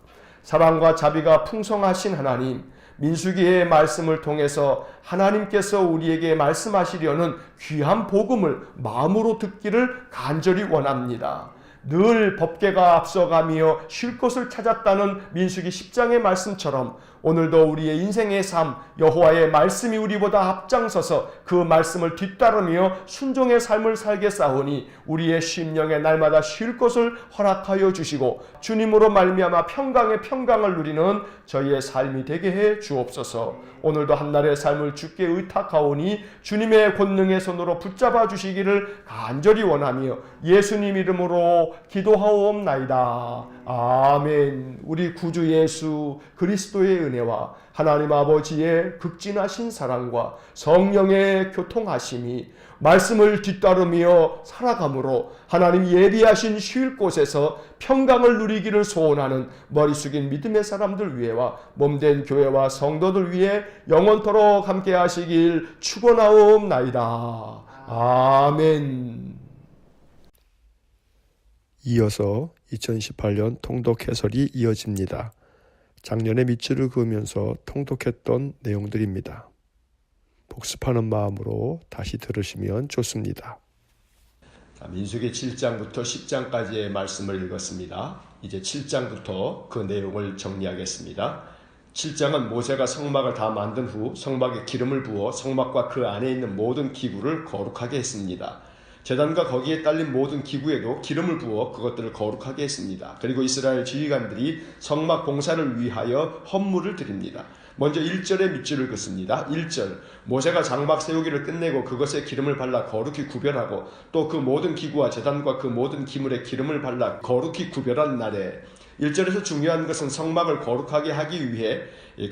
사랑과 자비가 풍성하신 하나님, 민수기의 말씀을 통해서 하나님께서 우리에게 말씀하시려는 귀한 복음을 마음으로 듣기를 간절히 원합니다. 늘 법궤가 앞서가며 쉴 곳을 찾았다는 민수기 10장의 말씀처럼 오늘도 우리의 인생의 삶, 여호와의 말씀이 우리보다 앞장서서 그 말씀을 뒤따르며 순종의 삶을 살게 싸우니 우리의 심령에 날마다 쉴 곳을 허락하여 주시고 주님으로 말미암아 평강의 평강을 누리는 저희의 삶이 되게 해 주옵소서. 오늘도 한날의 삶을 주께 의탁하오니 주님의 권능의 손으로 붙잡아 주시기를 간절히 원하며 예수님 이름으로 기도하옵나이다. 아멘. 우리 구주 예수 그리스도의 은혜와 하나님 아버지의 극진하신 사랑과 성령의 교통하심이 말씀을 뒤따르며 살아감으로 하나님 예비하신 쉴 곳에서 평강을 누리기를 소원하는 머리 숙인 믿음의 사람들 위해와 몸된 교회와 성도들 위해 영원토록 함께 하시길 축원하옵나이다. 아멘. 이어서 2018년 통독 해설이 이어집니다. 작년에 밑줄을 그으면서 통독했던 내용들입니다. 복습하는 마음으로 다시 들으시면 좋습니다. 민수기 7장부터 10장까지의 말씀을 읽었습니다. 이제 7장부터 그 내용을 정리하겠습니다. 7장은 모세가 성막을 다 만든 후 성막에 기름을 부어 성막과 그 안에 있는 모든 기구를 거룩하게 했습니다. 제단과 거기에 딸린 모든 기구에도 기름을 부어 그것들을 거룩하게 했습니다. 그리고 이스라엘 지휘관들이 성막 공사를 위하여 헌물을 드립니다. 먼저 1절의 밑줄을 긋습니다. 1절, 모세가 장막 세우기를 끝내고 그것에 기름을 발라 거룩히 구별하고 또 그 모든 기구와 제단과 그 모든 기물에 기름을 발라 거룩히 구별한 날에 1절에서 중요한 것은 성막을 거룩하게 하기 위해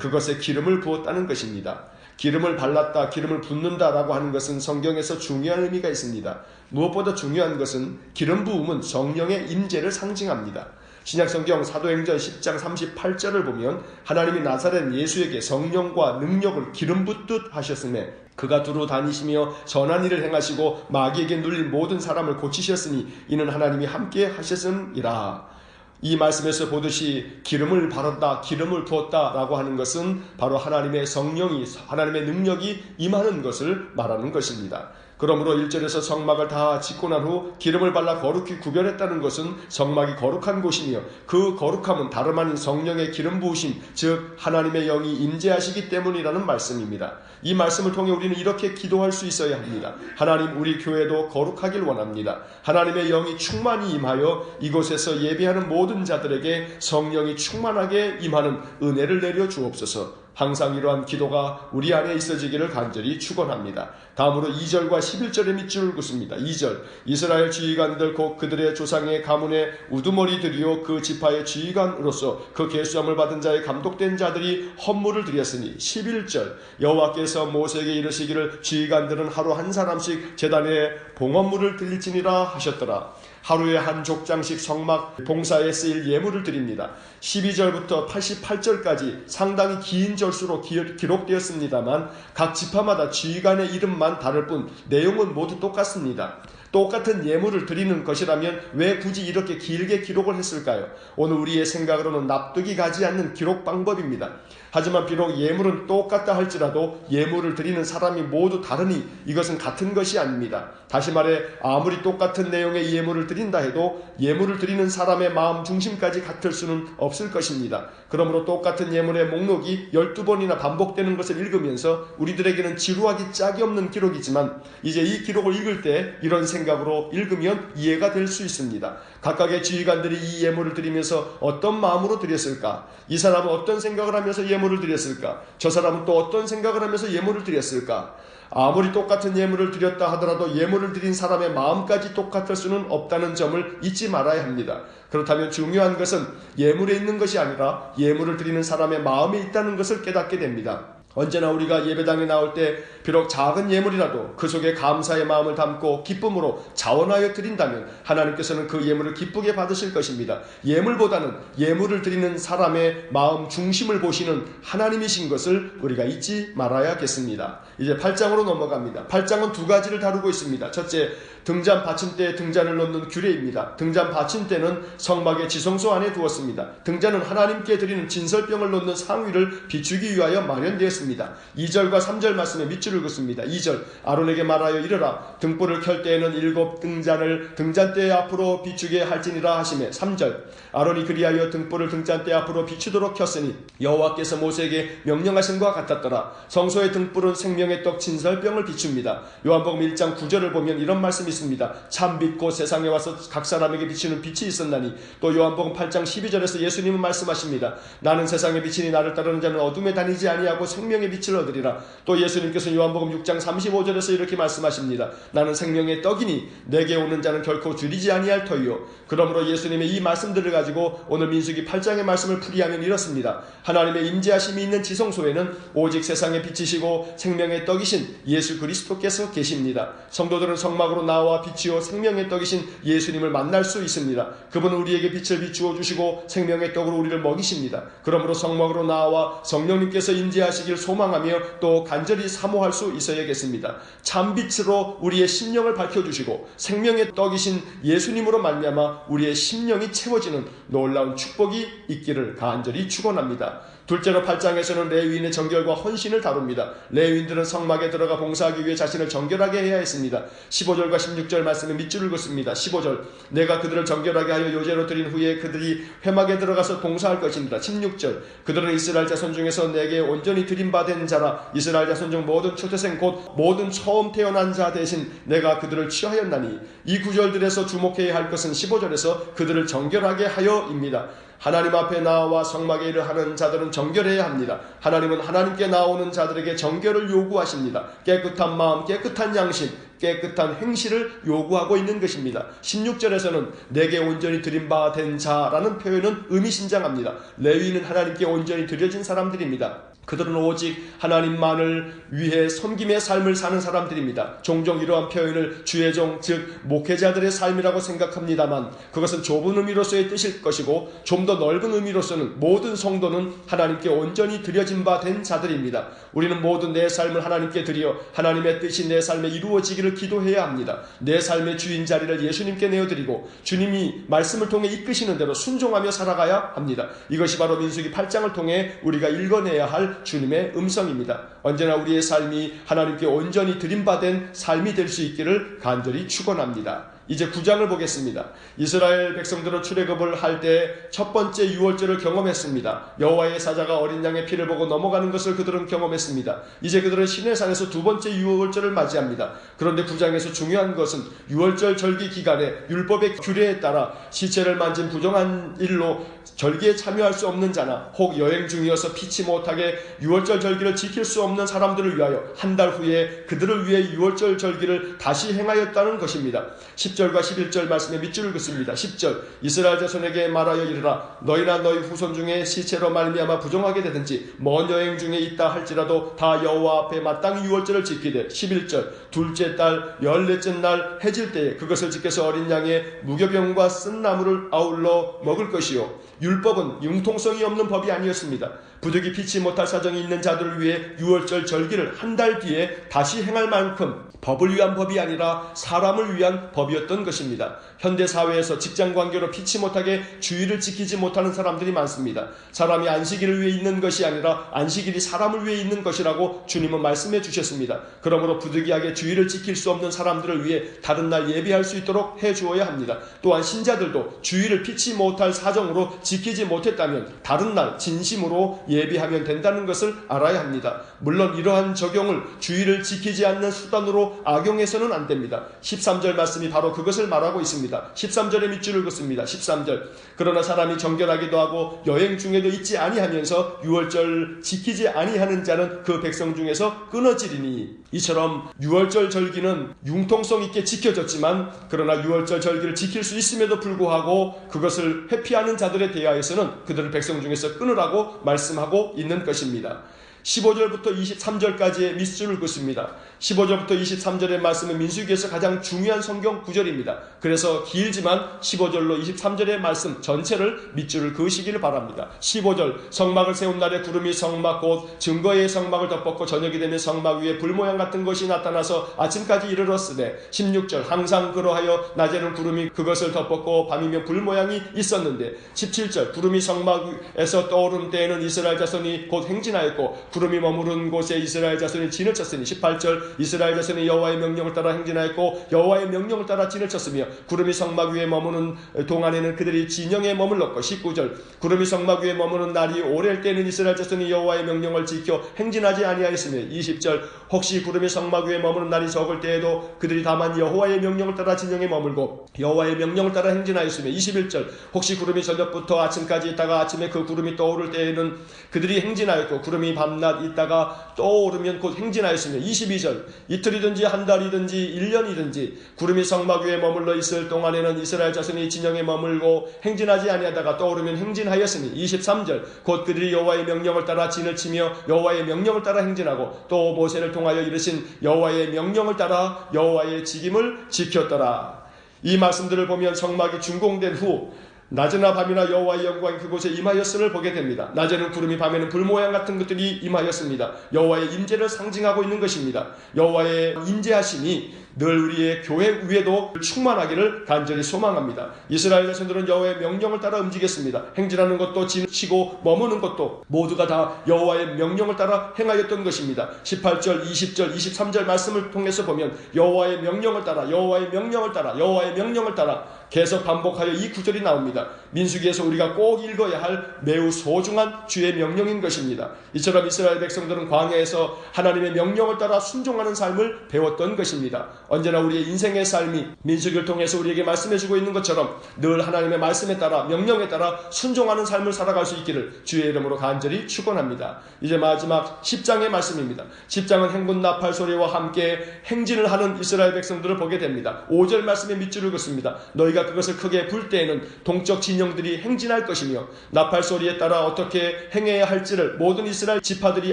그것에 기름을 부었다는 것입니다. 기름을 발랐다, 기름을 붓는다라고 하는 것은 성경에서 중요한 의미가 있습니다. 무엇보다 중요한 것은 기름 부음은 성령의 임재를 상징합니다. 신약성경 사도행전 10장 38절을 보면 하나님이 나사렛 예수에게 성령과 능력을 기름 붓듯 하셨으며 그가 두루 다니시며 선한 일을 행하시고 마귀에게 눌린 모든 사람을 고치셨으니 이는 하나님이 함께 하셨음이라. 이 말씀에서 보듯이 기름을 바른다, 기름을 부었다 라고 하는 것은 바로 하나님의 성령이, 하나님의 능력이 임하는 것을 말하는 것입니다. 그러므로 1절에서 성막을 다 짓고 난 후 기름을 발라 거룩히 구별했다는 것은 성막이 거룩한 곳이며 그 거룩함은 다름 아닌 성령의 기름 부으심, 즉 하나님의 영이 임재하시기 때문이라는 말씀입니다. 이 말씀을 통해 우리는 이렇게 기도할 수 있어야 합니다. 하나님, 우리 교회도 거룩하길 원합니다. 하나님의 영이 충만히 임하여 이곳에서 예배하는 모든 자들에게 성령이 충만하게 임하는 은혜를 내려 주옵소서. 항상 이러한 기도가 우리 안에 있어지기를 간절히 축원합니다. 다음으로 2절과 11절의 밑줄을 긋습니다. 2절, 이스라엘 지휘관들 곧 그들의 조상의 가문의 우두머리들이요 그 지파의 지휘관으로서 그 계수함을 받은 자의 감독된 자들이 헌물을 드렸으니 11절, 여호와께서 모세에게 이르시기를 지휘관들은 하루 한 사람씩 제단에 봉헌물을 드릴지니라 하셨더라. 하루에 한 족장씩 성막 봉사에 쓰일 예물을 드립니다. 12절부터 88절까지 상당히 긴 절수로 기록되었습니다만 각 지파마다 지휘관의 이름만 다를 뿐 내용은 모두 똑같습니다. 똑같은 예물을 드리는 것이라면 왜 굳이 이렇게 길게 기록을 했을까요? 오늘 우리의 생각으로는 납득이 가지 않는 기록 방법입니다. 하지만 비록 예물은 똑같다 할지라도 예물을 드리는 사람이 모두 다르니 이것은 같은 것이 아닙니다. 다시 말해 아무리 똑같은 내용의 예물을 드린다 해도 예물을 드리는 사람의 마음 중심까지 같을 수는 없을 것입니다. 그러므로 똑같은 예물의 목록이 12번이나 반복되는 것을 읽으면서 우리들에게는 지루하기 짝이 없는 기록이지만 이제 이 기록을 읽을 때 이런 생각으로 읽으면 이해가 될 수 있습니다. 각각의 지휘관들이 이 예물을 드리면서 어떤 마음으로 드렸을까? 이 사람은 어떤 생각을 하면서 예물을 드렸을까? 저 사람은 또 어떤 생각을 하면서 예물을 드렸을까? 아무리 똑같은 예물을 드렸다 하더라도 예물을 드린 사람의 마음까지 똑같을 수는 없다는 점을 잊지 말아야 합니다. 그렇다면 중요한 것은 예물에 있는 것이 아니라 예물을 드리는 사람의 마음에 있다는 것을 깨닫게 됩니다. 언제나 우리가 예배당에 나올 때 비록 작은 예물이라도 그 속에 감사의 마음을 담고 기쁨으로 자원하여 드린다면 하나님께서는 그 예물을 기쁘게 받으실 것입니다. 예물보다는 예물을 드리는 사람의 마음 중심을 보시는 하나님이신 것을 우리가 잊지 말아야겠습니다. 이제 8장으로 넘어갑니다. 8장은 두 가지를 다루고 있습니다. 첫째, 등잔 받침대에 등잔을 놓는 규례입니다. 등잔 받침대는 성막의 지성소 안에 두었습니다. 등잔은 하나님께 드리는 진설병을 놓는 상위를 비추기 위하여 마련되었습니다. 읽겠습니다. 2절과 3절 말씀에 밑줄을 긋습니다. 2절 아론에게 말하여 이르라 등불을 켤 때에는 7 등잔을 등잔대 앞으로 비추게 할지니라 하시매 3절 아론이 그리하여 등불을 등잔대 앞으로 비추도록 켰으니 여호와께서 모세에게 명령하신 것 같았더라. 성소의 등불은 생명의 떡 진설병을 비춥니다. 요한복음 1장 9절을 보면 이런 말씀이 있습니다. 참 빛고 세상에 와서 각 사람에게 비치는 빛이 있었나니 또 요한복음 8장 12절에서 예수님은 말씀하십니다. 나는 세상의 빛이니 나를 따르는 자는 어둠에 다니지 아니하고 생명의 빛을 얻으리라. 또 예수님께서 요한복음 6장 35절에서 이렇게 말씀하십니다. 나는 생명의 떡이니 내게 오는 자는 결코 줄이지 아니할 터이요. 그러므로 예수님의 이 말씀들을 가지고 오늘 민수기 8장의 말씀을 풀이하면 이렇습니다. 하나님의 임재하심이 있는 지성소에는 오직 세상의 빛이시고 생명의 떡이신 예수 그리스도께서 계십니다. 성도들은 성막으로 나와 빛이요 생명의 떡이신 예수님을 만날 수 있습니다. 그분은 우리에게 빛을 비추어 주시고 생명의 떡으로 우리를 먹이십니다. 그러므로 성막으로 나와 성령님께서 임재하시길 소망하며 또 간절히 사모할 수 있어야겠습니다. 참빛으로 우리의 심령을 밝혀주시고 생명의 떡이신 예수님으로 말미암아 우리의 심령이 채워지는 놀라운 축복이 있기를 간절히 축원합니다. 둘째로 8장에서는 레위인의 정결과 헌신을 다룹니다. 레위인들은 성막에 들어가 봉사하기 위해 자신을 정결하게 해야 했습니다. 15절과 16절 말씀에 밑줄을 긋습니다. 15절 내가 그들을 정결하게 하여 요제로 드린 후에 그들이 회막에 들어가서 봉사할 것입니다. 16절 그들은 이스라엘 자손 중에서 내게 온전히 드림받은 자라. 이스라엘 자손 중 모든 초태생 곧 모든 처음 태어난 자 대신 내가 그들을 취하였나니. 이 구절들에서 주목해야 할 것은 15절에서 그들을 정결하게 하여입니다. 하나님 앞에 나와 성막의 일을 하는 자들은 정결해야 합니다. 하나님은 하나님께 나오는 자들에게 정결을 요구하십니다. 깨끗한 마음, 깨끗한 양심, 깨끗한 행실을 요구하고 있는 것입니다. 16절에서는 내게 온전히 드림받은 자라는 표현은 의미심장합니다. 레위인은 하나님께 온전히 드려진 사람들입니다. 그들은 오직 하나님만을 위해 섬김의 삶을 사는 사람들입니다. 종종 이러한 표현을 주의 종, 즉 목회자들의 삶이라고 생각합니다만 그것은 좁은 의미로서의 뜻일 것이고 좀 더 넓은 의미로서는 모든 성도는 하나님께 온전히 드려진 바 된 자들입니다. 우리는 모든 내 삶을 하나님께 드려 하나님의 뜻이 내 삶에 이루어지기를 기도해야 합니다. 내 삶의 주인 자리를 예수님께 내어드리고 주님이 말씀을 통해 이끄시는 대로 순종하며 살아가야 합니다. 이것이 바로 민수기 8장을 통해 우리가 읽어내야 할 주님의 음성입니다. 언제나 우리의 삶이 하나님께 온전히 드림받은 삶이 될 수 있기를 간절히 축원합니다. 이제 9장을 보겠습니다. 이스라엘 백성들은 출애굽을 할 때 첫 번째 유월절을 경험했습니다. 여호와의 사자가 어린 양의 피를 보고 넘어가는 것을 그들은 경험했습니다. 이제 그들은 시내산에서 두 번째 유월절을 맞이합니다. 그런데 9장에서 중요한 것은 유월절 절기 기간에 율법의 규례에 따라 시체를 만진 부정한 일로 절기에 참여할 수 없는 자나 혹 여행 중이어서 피치 못하게 유월절 절기를 지킬 수 없는 사람들을 위하여 한 달 후에 그들을 위해 유월절 절기를 다시 행하였다는 것입니다. 10절과 11절 말씀에 밑줄을 긋습니다. 10절 이스라엘 자손에게 말하여 이르라 너희나 너희 후손 중에 시체로 말미암아 부정하게 되든지 먼 여행 중에 있다 할지라도 다 여호와 앞에 마땅히 유월절을 지키되 11절 둘째 달 14째 날 해질 때에 그것을 지켜서 어린 양의 무교병과 쓴 나무를 아울러 먹을 것이요 율법은 융통성이 없는 법이 아니었습니다. 부득이 피치 못할 사정이 있는 자들을 위해 유월절 절기를 한 달 뒤에 다시 행할 만큼 법을 위한 법이 아니라 사람을 위한 법이었던 것입니다. 현대 사회에서 직장 관계로 피치 못하게 주의를 지키지 못하는 사람들이 많습니다. 사람이 안식일을 위해 있는 것이 아니라 안식일이 사람을 위해 있는 것이라고 주님은 말씀해 주셨습니다. 그러므로 부득이하게 주의를 지킬 수 없는 사람들을 위해 다른 날 예비할 수 있도록 해 주어야 합니다. 또한 신자들도 주의를 피치 못할 사정으로 지키지 못했다면 다른 날 진심으로 예비하면 된다는 것을 알아야 합니다. 물론 이러한 적용을 주의를 지키지 않는 수단으로 악용해서는 안 됩니다. 13절 말씀이 바로 그것을 말하고 있습니다. 13절에 밑줄을 긋습니다. 13절 그러나 사람이 정결하기도 하고 여행 중에도 있지 아니하면서 유월절 지키지 아니하는 자는 그 백성 중에서 끊어지리니. 이처럼 유월절 절기는 융통성 있게 지켜졌지만 그러나 유월절 절기를 지킬 수 있음에도 불구하고 그것을 회피하는 자들에 대하여서는 그들을 백성 중에서 끊으라고 말씀하고 있는 것입니다. 15절부터 23절까지의 밑줄을 긋습니다. 15절부터 23절의 말씀은 민수기에서 가장 중요한 성경 구절입니다. 그래서 길지만 15절로 23절의 말씀 전체를 밑줄을 그으시기를 바랍니다. 15절 성막을 세운 날에 구름이 성막 곧 증거의 성막을 덮었고 저녁이 되면 성막 위에 불모양 같은 것이 나타나서 아침까지 이르렀으되 16절 항상 그러하여 낮에는 구름이 그것을 덮었고 밤이면 불모양이 있었는데 17절 구름이 성막에서 떠오른 때에는 이스라엘 자손이 곧 행진하였고 구름이 머무른 곳에 이스라엘 자손이 진을 쳤으니 18절 이스라엘 자손이 여호와의 명령을 따라 행진하였고 여호와의 명령을 따라 진을 쳤으며 구름이 성막 위에 머무는 동안에는 그들이 진영에 머물렀고 19절 구름이 성막 위에 머무는 날이 오래일 때는 이스라엘 자손이 여호와의 명령을 지켜 행진하지 아니하였으며 20절 혹시 구름이 성막 위에 머무는 날이 적을 때에도 그들이 다만 여호와의 명령을 따라 진영에 머물고 여호와의 명령을 따라 행진하였으며 21절 혹시 구름이 저녁부터 아침까지 있다가 아침에 그 구름이 떠오를 때에는 그들이 행진하였고 구름이 밤낮 있다가 떠오르면 곧 행진하였으며 22절 이틀이든지 한 달이든지 1년이든지 구름이 성막 위에 머물러 있을 동안에는 이스라엘 자손이 진영에 머물고 행진하지 아니하다가 떠오르면 행진하였으니 23절 곧 그들이 여호와의 명령을 따라 진을 치며 여호와의 명령을 따라 행진하고 또 모세를 통하여 이르신 여호와의 명령을 따라 여호와의 직임을 지켰더라. 이 말씀들을 보면 성막이 준공된 후 낮이나 밤이나 여호와의 영광이 그곳에 임하였음을 보게 됩니다. 낮에는 구름이 밤에는 불 모양 같은 것들이 임하였습니다. 여호와의 임재를 상징하고 있는 것입니다. 여호와의 임재하심이 늘 우리의 교회 위에도 충만하기를 간절히 소망합니다. 이스라엘 자손들은 여호와의 명령을 따라 움직였습니다. 행진하는 것도 진치고 머무는 것도 모두가 다 여호와의 명령을 따라 행하였던 것입니다. 18절, 20절, 23절 말씀을 통해서 보면 여호와의 명령을 따라 여호와의 명령을 따라 여호와의 명령을 따라 계속 반복하여 이 구절이 나옵니다. 민수기에서 우리가 꼭 읽어야 할 매우 소중한 주의 명령인 것입니다. 이처럼 이스라엘 백성들은 광야에서 하나님의 명령을 따라 순종하는 삶을 배웠던 것입니다. 언제나 우리의 인생의 삶이 민수기를 통해서 우리에게 말씀해주고 있는 것처럼 늘 하나님의 말씀에 따라 명령에 따라 순종하는 삶을 살아갈 수 있기를 주의 이름으로 간절히 축원합니다. 이제 마지막 10장의 말씀입니다. 10장은 행군 나팔 소리와 함께 행진을 하는 이스라엘 백성들을 보게 됩니다. 5절 말씀에 밑줄을 긋습니다. 너희가 그것을 크게 불 때에는 동쪽 진영들이 행진할 것이며 나팔 소리에 따라 어떻게 행해야 할지를 모든 이스라엘 지파들이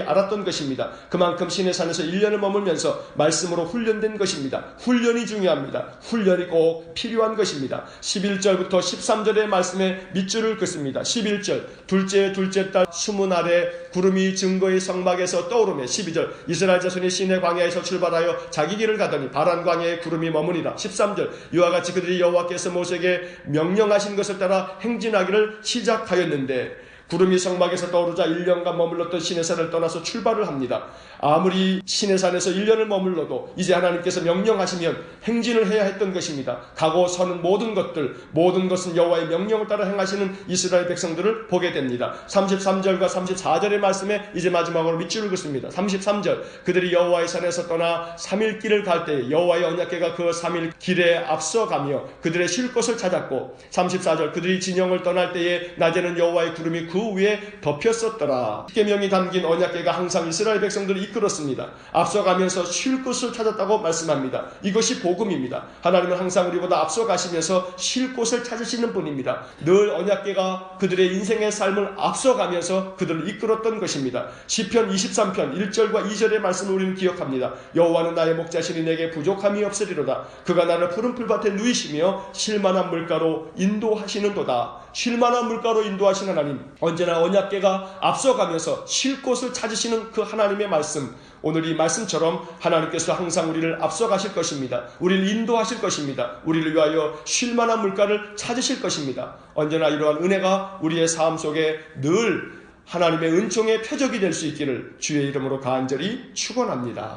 알았던 것입니다. 그만큼 시내산에서 1년을 머물면서 말씀으로 훈련된 것입니다. 훈련이 중요합니다. 훈련이 꼭 필요한 것입니다. 11절부터 13절의 말씀에 밑줄을 긋습니다. 11절 둘째 달 20날에 구름이 증거의 성막에서 떠오르며 12절 이스라엘 자손이 시내 광야에서 출발하여 자기 길을 가더니 바란 광야에 구름이 머무니라. 13절 이와 같이 그들이 여호와께서 모세에게 명령하신 것을 따라 행진하기를 시작하였는데 구름이 성막에서 떠오르자 1년간 머물렀던 시내산을 떠나서 출발을 합니다. 아무리 시내산에서 1년을 머물러도 이제 하나님께서 명령하시면 행진을 해야 했던 것입니다. 가고 서는 모든 것은 여호와의 명령을 따라 행하시는 이스라엘 백성들을 보게 됩니다. 33절과 34절의 말씀에 이제 마지막으로 밑줄을 긋습니다. 33절 그들이 여호와의 산에서 떠나 3일 길을 갈 때 여호와의 언약궤가 그 3일 길에 앞서가며 그들의 쉴 곳을 찾았고 34절 그들이 진영을 떠날 때에 낮에는 여호와의 구름이 그 위에 덮였었더라. 십계명이 담긴 언약궤가 항상 이스라엘 백성들을 이끌었습니다. 앞서가면서 쉴 곳을 찾았다고 말씀합니다. 이것이 복음입니다. 하나님은 항상 우리보다 앞서가시면서 쉴 곳을 찾으시는 분입니다. 늘 언약궤가 그들의 인생의 삶을 앞서가면서 그들을 이끌었던 것입니다. 시편 23편 1절과 2절의 말씀을 우리는 기억합니다. 여호와는 나의 목자시니 내게 부족함이 없으리로다. 그가 나를 푸른 풀밭에 누이시며 쉴만한 물가로 인도하시는도다. 쉴만한 물가로 인도하시는 하나님, 언제나 언약궤가 앞서가면서 쉴 곳을 찾으시는 그 하나님의 말씀, 오늘 이 말씀처럼 하나님께서 항상 우리를 앞서가실 것입니다. 우리를 인도하실 것입니다. 우리를 위하여 쉴만한 물가를 찾으실 것입니다. 언제나 이러한 은혜가 우리의 삶 속에 늘 하나님의 은총의 표적이 될 수 있기를 주의 이름으로 간절히 축원합니다.